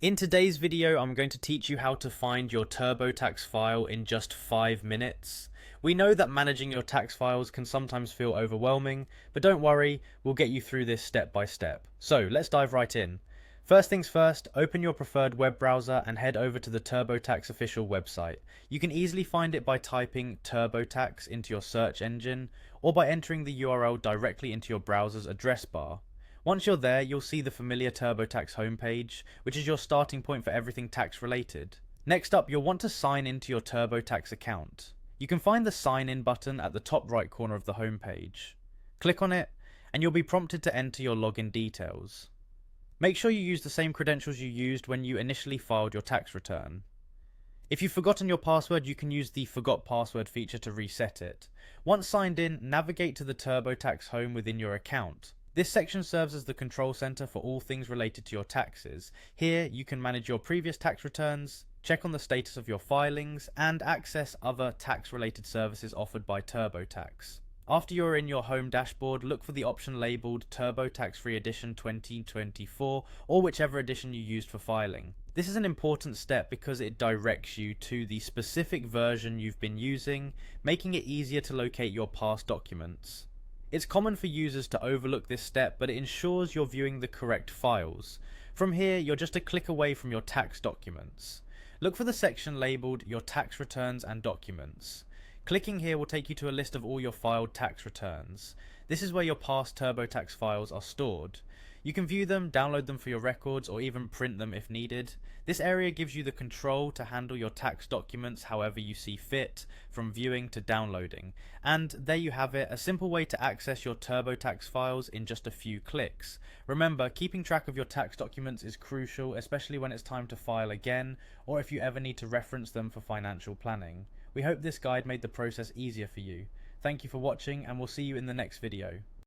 In today's video, I'm going to teach you how to find your TurboTax file in just 5 minutes. We know that managing your tax files can sometimes feel overwhelming, but don't worry, we'll get you through this step by step. So let's dive right in. First things first, open your preferred web browser and head over to the TurboTax official website. You can easily find it by typing TurboTax into your search engine, or by entering the URL directly into your browser's address bar. Once you're there, you'll see the familiar TurboTax homepage, which is your starting point for everything tax related. Next up, you'll want to sign into your TurboTax account. You can find the sign in button at the top right corner of the homepage. Click on it, and you'll be prompted to enter your login details. Make sure you use the same credentials you used when you initially filed your tax return. If you've forgotten your password, you can use the Forgot Password feature to reset it. Once signed in, navigate to the TurboTax home within your account. This section serves as the control center for all things related to your taxes. Here, you can manage your previous tax returns, check on the status of your filings, and access other tax-related services offered by TurboTax. After you're in your home dashboard, look for the option labeled TurboTax Free Edition 2024 or whichever edition you used for filing. This is an important step because it directs you to the specific version you've been using, making it easier to locate your past documents. It's common for users to overlook this step, but it ensures you're viewing the correct files. From here, you're just a click away from your tax documents. Look for the section labeled Your Tax Returns and Documents. Clicking here will take you to a list of all your filed tax returns. This is where your past TurboTax files are stored. You can view them, download them for your records, or even print them if needed. This area gives you the control to handle your tax documents however you see fit, from viewing to downloading. And there you have it, a simple way to access your TurboTax files in just a few clicks. Remember, keeping track of your tax documents is crucial, especially when it's time to file again, or if you ever need to reference them for financial planning. We hope this guide made the process easier for you. Thank you for watching, and we'll see you in the next video.